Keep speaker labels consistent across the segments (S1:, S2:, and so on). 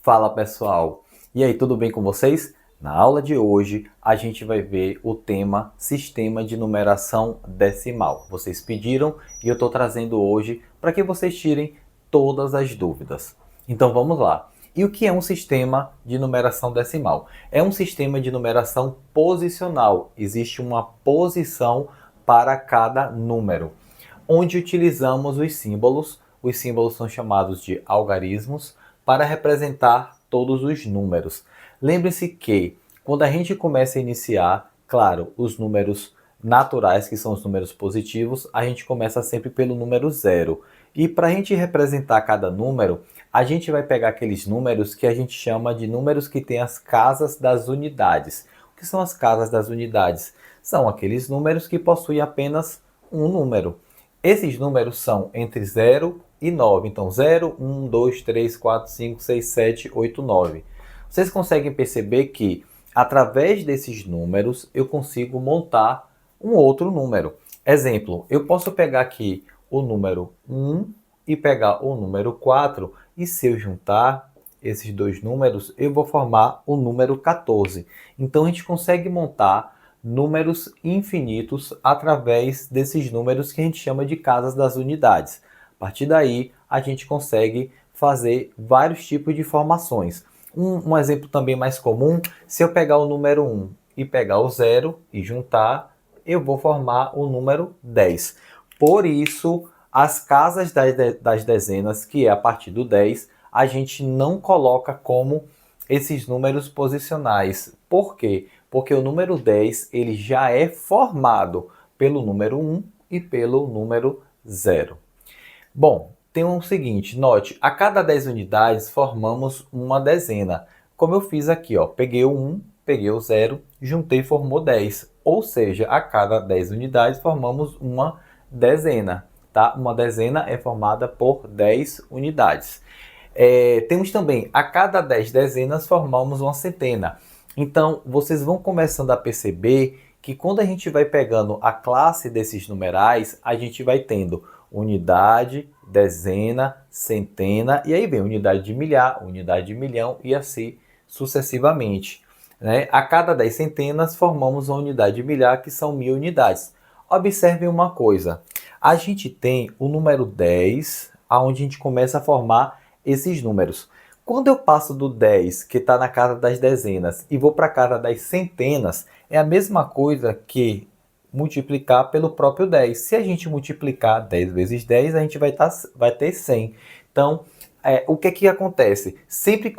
S1: Fala pessoal, e aí, tudo bem com vocês? Na aula de hoje a gente vai ver o tema Sistema de Numeração Decimal. Vocês pediram e eu estou trazendo hoje para que vocês tirem todas as dúvidas. Então vamos lá. E o que é um sistema de numeração decimal? É um sistema de numeração posicional. Existe uma posição para cada número, onde utilizamos os símbolos. Os símbolos são chamados de algarismos para representar todos os números. Lembre-se que quando a gente começa a iniciar, claro, os números naturais, que são os números positivos, a gente começa sempre pelo número zero. E para a gente representar cada número, a gente vai pegar aqueles números que a gente chama de números que têm as casas das unidades. O que são as casas das unidades? São aqueles números que possuem apenas um número. Esses números são entre 0 e 9. Então, 0, 1, 2, 3, 4, 5, 6, 7, 8, 9. Vocês conseguem perceber que, através desses números, eu consigo montar um outro número. Exemplo, eu posso pegar aqui o número 1 e pegar o número 4, e se eu juntar esses dois números, eu vou formar o número 14. Então, a gente consegue montar números infinitos através desses números que a gente chama de casas das unidades. A partir daí, a gente consegue fazer vários tipos de formações. Um exemplo também mais comum, se eu pegar o número 1 e pegar o 0 e juntar, eu vou formar o número 10. Por isso, as casas das dezenas, que é a partir do 10, a gente não coloca como esses números posicionais. Por quê? Porque o número 10 ele já é formado pelo número 1 e pelo número 0. Bom, tem o seguinte, note, a cada 10 unidades formamos uma dezena. Como eu fiz aqui, ó, peguei o 1, peguei o 0, juntei e formou 10. Ou seja, a cada 10 unidades formamos uma dezena. Tá? Uma dezena é formada por 10 unidades. Temos também, a cada 10 dezenas formamos uma centena. Então, vocês vão começando a perceber que quando a gente vai pegando a classe desses numerais, a gente vai tendo unidade, dezena, centena, e aí vem unidade de milhar, unidade de milhão e assim sucessivamente. Né? A cada 10 centenas formamos uma unidade de milhar, que são 1000 unidades. Observem uma coisa, a gente tem o número 10, onde a gente começa a formar esses números. Quando eu passo do 10, que está na casa das dezenas, e vou para a casa das centenas, é a mesma coisa que multiplicar pelo próprio 10. Se a gente multiplicar 10 vezes 10, a gente vai ter 100. Então, o que acontece? Sempre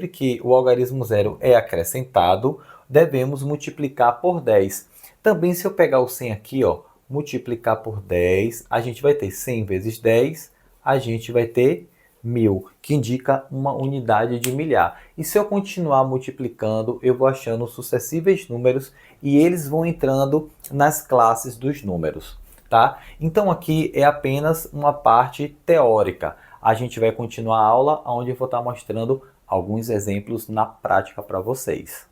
S1: que o algarismo zero é acrescentado, devemos multiplicar por 10. Também, se eu pegar o 100 aqui, ó, multiplicar por 10, a gente vai ter 100 vezes 10, a gente vai ter 1000, que indica uma unidade de milhar. E se eu continuar multiplicando, eu vou achando sucessivos números e eles vão entrando nas classes dos números, tá? Então aqui é apenas uma parte teórica. A gente vai continuar a aula, onde eu vou estar mostrando alguns exemplos na prática para vocês.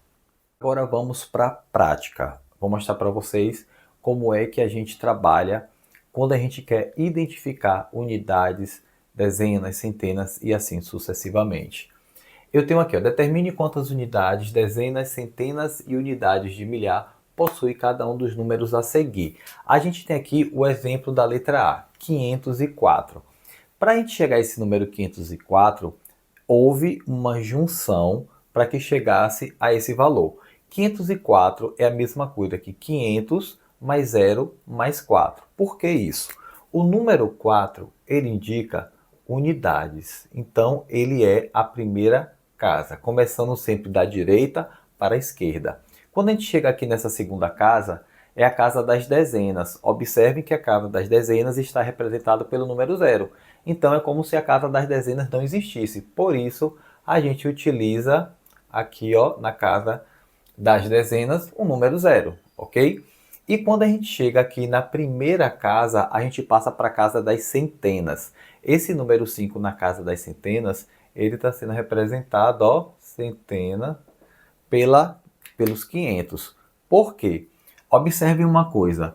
S1: Agora vamos para a prática. Vou mostrar para vocês como é que a gente trabalha quando a gente quer identificar unidades, dezenas, centenas e assim sucessivamente. Eu tenho aqui, ó, determine quantas unidades, dezenas, centenas e unidades de milhar possui cada um dos números a seguir. A gente tem aqui o exemplo da letra A, 504. Para a gente chegar a esse número 504, houve uma junção para que chegasse a esse valor. 504 é a mesma coisa que 500 mais 0 mais 4. Por que isso? O número 4, ele indica unidades. Então, ele é a primeira casa, começando sempre da direita para a esquerda. Quando a gente chega aqui nessa segunda casa, é a casa das dezenas. Observem que a casa das dezenas está representada pelo número 0. Então, é como se a casa das dezenas não existisse. Por isso, a gente utiliza aqui, ó, na casa das dezenas, o número 0, ok? E quando a gente chega aqui na primeira casa, a gente passa para a casa das centenas. Esse número 5 na casa das centenas, ele está sendo representado, ó, centena, pelos 500. Por quê? Observem uma coisa.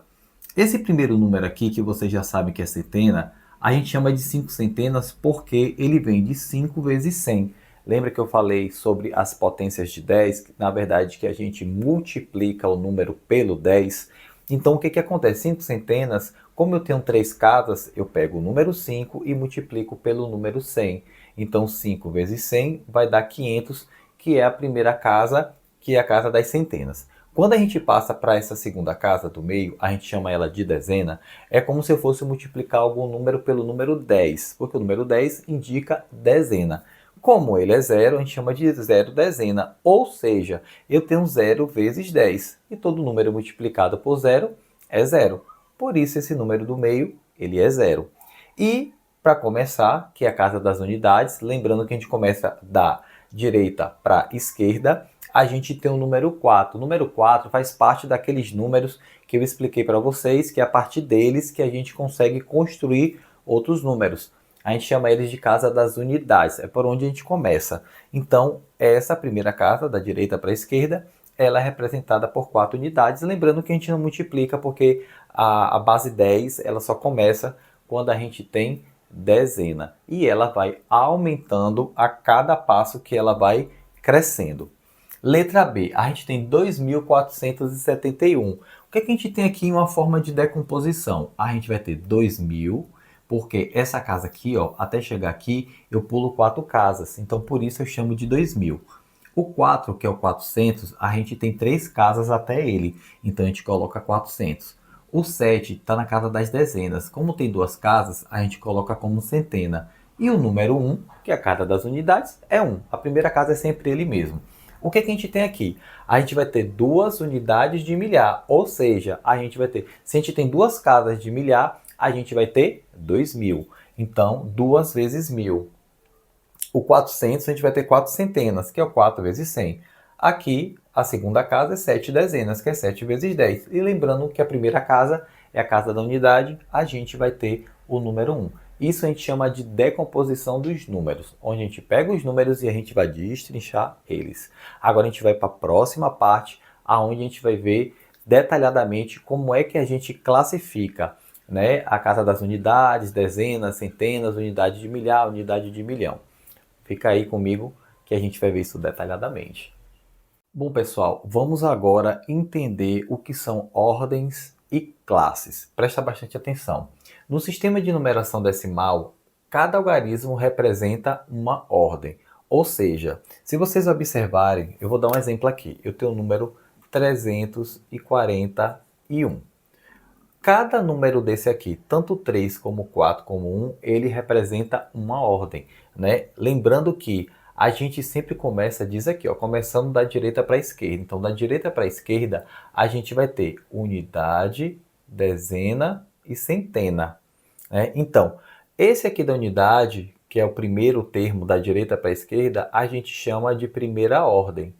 S1: Esse primeiro número aqui, que vocês já sabem que é centena, a gente chama de 5 centenas porque ele vem de 5 vezes 100. Lembra que eu falei sobre as potências de 10? Na verdade, que a gente multiplica o número pelo 10. Então, o que acontece? 5 centenas, como eu tenho 3 casas, eu pego o número 5 e multiplico pelo número 100. Então, 5 vezes 100 vai dar 500, que é a primeira casa, que é a casa das centenas. Quando a gente passa para essa segunda casa do meio, a gente chama ela de dezena, é como se eu fosse multiplicar algum número pelo número 10, porque o número 10 indica dezena. Como ele é zero, a gente chama de zero dezena, ou seja, eu tenho 0 vezes 10, e todo número multiplicado por zero é zero. Por isso esse número do meio, ele é zero. E, para começar, que é a casa das unidades, lembrando que a gente começa da direita para a esquerda, a gente tem o número 4. O número 4 faz parte daqueles números que eu expliquei para vocês, que é a partir deles que a gente consegue construir outros números. A gente chama eles de casa das unidades, é por onde a gente começa. Então, essa primeira casa, da direita para a esquerda, ela é representada por 4 unidades. Lembrando que a gente não multiplica, porque a base 10 ela só começa quando a gente tem dezena. E ela vai aumentando a cada passo que ela vai crescendo. Letra B, a gente tem 2.471. O que a gente tem aqui em uma forma de decomposição? A gente vai ter 2.000, porque essa casa aqui, ó, até chegar aqui, eu pulo 4 casas. Então, por isso eu chamo de 2.000. O 4, que é o 400, a gente tem 3 casas até ele. Então, a gente coloca 400. O 7 está na casa das dezenas. Como tem 2 casas, a gente coloca como centena. E o número 1, que é a casa das unidades, é 1. A primeira casa é sempre ele mesmo. O que a gente tem aqui? A gente vai ter 2 unidades de milhar, ou seja, a gente vai ter, se a gente tem 2 casas de milhar, a gente vai ter 2.000. Então, 2 vezes 1.000. O 400, a gente vai ter 4 centenas, que é o 4 vezes 100. Aqui, a segunda casa é 7 dezenas, que é 7 vezes 10. E lembrando que a primeira casa é a casa da unidade, a gente vai ter o número 1. Isso a gente chama de decomposição dos números, onde a gente pega os números e a gente vai destrinchar eles. Agora a gente vai para a próxima parte, aonde a gente vai ver detalhadamente como é que a gente classifica, né, a casa das unidades, dezenas, centenas, unidade de milhar, unidade de milhão. Fica aí comigo que a gente vai ver isso detalhadamente. Bom, pessoal, vamos agora entender o que são ordens e classes. Presta bastante atenção. No sistema de numeração decimal, cada algarismo representa uma ordem. Ou seja, se vocês observarem, eu vou dar um exemplo aqui. Eu tenho o número 341. Cada número desse aqui, tanto 3 como 4 como 1, ele representa uma ordem, né? Lembrando que a gente sempre começa, diz aqui, ó, começando da direita para a esquerda. Então, da direita para a esquerda, a gente vai ter unidade, dezena e centena, né? Então, esse aqui da unidade, que é o primeiro termo da direita para a esquerda, a gente chama de primeira ordem.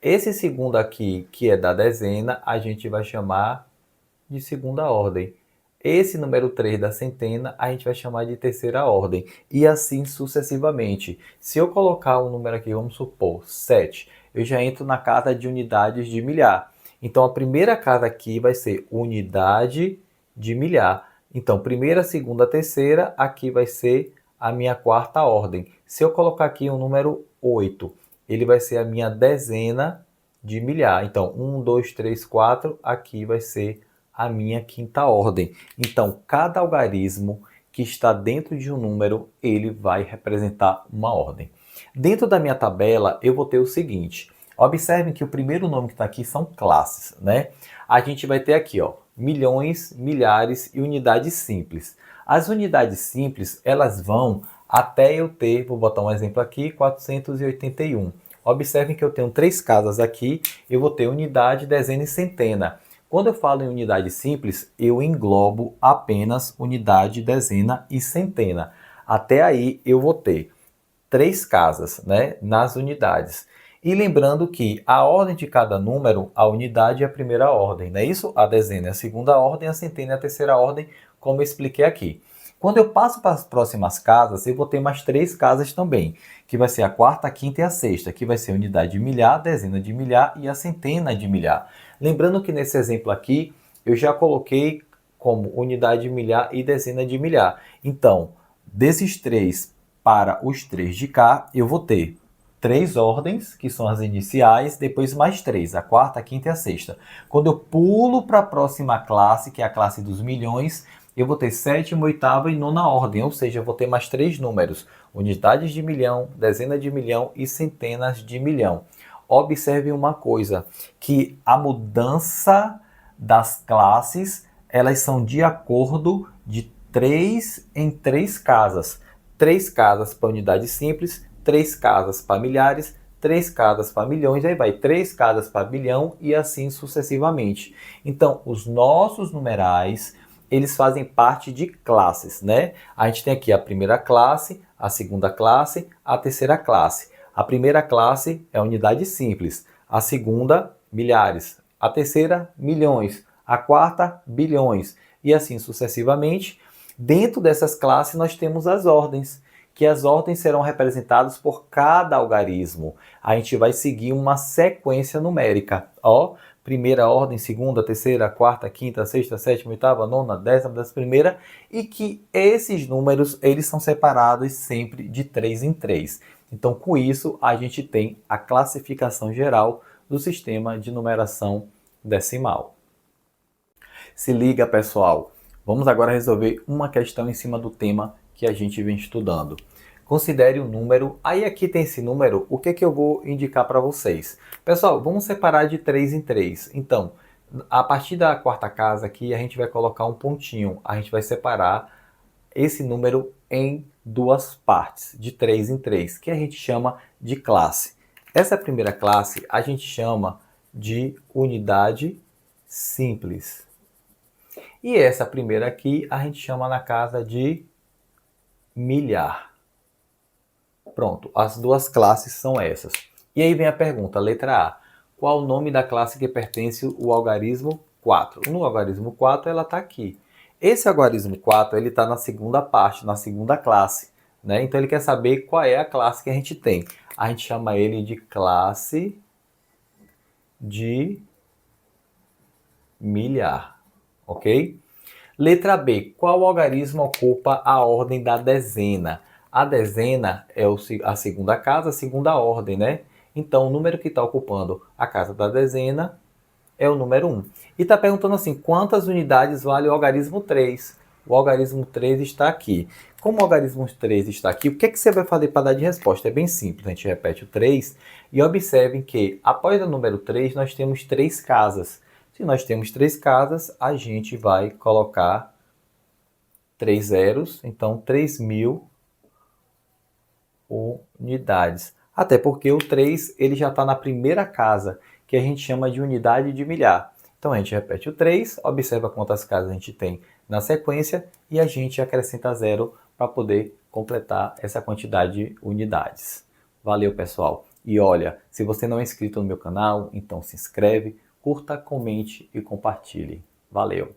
S1: Esse segundo aqui, que é da dezena, a gente vai chamar de segunda ordem. Esse número 3 da centena a gente vai chamar de terceira ordem. E assim sucessivamente. Se eu colocar um número aqui, vamos supor, 7, eu já entro na casa de unidades de milhar. Então a primeira casa aqui vai ser unidade de milhar. Então primeira, segunda, terceira, aqui vai ser a minha quarta ordem. Se eu colocar aqui um número 8, ele vai ser a minha dezena de milhar. Então 1, 2, 3, 4, aqui vai ser a minha quinta ordem. Então, cada algarismo que está dentro de um número, ele vai representar uma ordem. Dentro da minha tabela, eu vou ter o seguinte. Observem que o primeiro nome que está aqui são classes, né? A gente vai ter aqui, ó, milhões, milhares e unidades simples. As unidades simples, elas vão até eu ter, vou botar um exemplo aqui, 481. Observem que eu tenho 3 casas aqui, eu vou ter unidade, dezena e centena. Quando eu falo em unidade simples, eu englobo apenas unidade, dezena e centena. Até aí eu vou ter 3 casas, né, nas unidades. E lembrando que a ordem de cada número, a unidade é a primeira ordem, não é isso? A dezena é a segunda ordem, a centena é a terceira ordem, como eu expliquei aqui. Quando eu passo para as próximas casas, eu vou ter mais 3 casas também, que vai ser a quarta, a quinta e a sexta, que vai ser a unidade de milhar, dezena de milhar e a centena de milhar. Lembrando que nesse exemplo aqui, eu já coloquei como unidade de milhar e dezena de milhar. Então, desses 3 para os 3 de cá, eu vou ter 3 ordens, que são as iniciais, depois mais 3, a quarta, a quinta e a sexta. Quando eu pulo para a próxima classe, que é a classe dos milhões, eu vou ter sétima, oitava e nona ordem, ou seja, eu vou ter mais 3 números, unidades de milhão, dezena de milhão e centenas de milhão. Observe uma coisa, que a mudança das classes, elas são de acordo de 3 em 3 casas. 3 casas para unidade simples, 3 casas para milhares, 3 casas para milhões, aí vai 3 casas para bilhão e assim sucessivamente. Então, os nossos numerais, eles fazem parte de classes, né? A gente tem aqui a primeira classe, a segunda classe, a terceira classe. A primeira classe é a unidade simples, a segunda, milhares, a terceira, milhões, a quarta, bilhões e assim sucessivamente. Dentro dessas classes nós temos as ordens, que as ordens serão representadas por cada algarismo. A gente vai seguir uma sequência numérica. Ó, primeira ordem, segunda, terceira, quarta, quinta, sexta, sétima, oitava, nona, décima primeira, e que esses números eles são separados sempre de 3 em 3. Então, com isso, a gente tem a classificação geral do sistema de numeração decimal. Se liga, pessoal. Vamos agora resolver uma questão em cima do tema que a gente vem estudando. Considere um número. Aí aqui tem esse número, o que que eu vou indicar para vocês? Pessoal, vamos separar de 3 em 3. Então, a partir da quarta casa aqui, a gente vai colocar um pontinho. A gente vai separar esse número em duas partes, de 3 em 3, que a gente chama de classe. Essa primeira classe a gente chama de unidade simples. E essa primeira aqui a gente chama na casa de milhar. Pronto, as duas classes são essas. E aí vem a pergunta, letra A. Qual o nome da classe que pertence o algarismo 4? No algarismo 4 ela está aqui. Esse algarismo 4 ele está na segunda parte, na segunda classe, né? Então ele quer saber qual é a classe que a gente tem. A gente chama ele de classe de milhar, ok? Letra B. Qual algarismo ocupa a ordem da dezena? A dezena é a segunda casa, a segunda ordem, né? Então o número que está ocupando a casa da dezena é o número 1. E está perguntando assim, quantas unidades vale o algarismo 3? O algarismo 3 está aqui. Como o algarismo 3 está aqui, o que, é que você vai fazer para dar de resposta? É bem simples, a gente repete o 3 e observem que após o número 3 nós temos 3 casas. Se nós temos 3 casas, a gente vai colocar 3 zeros, então 3.000 unidades. Até porque o 3 ele já está na primeira casa, que a gente chama de unidade de milhar. Então a gente repete o 3, observa quantas casas a gente tem na sequência e a gente acrescenta 0 para poder completar essa quantidade de unidades. Valeu, pessoal! E olha, se você não é inscrito no meu canal, então se inscreve, curta, comente e compartilhe. Valeu!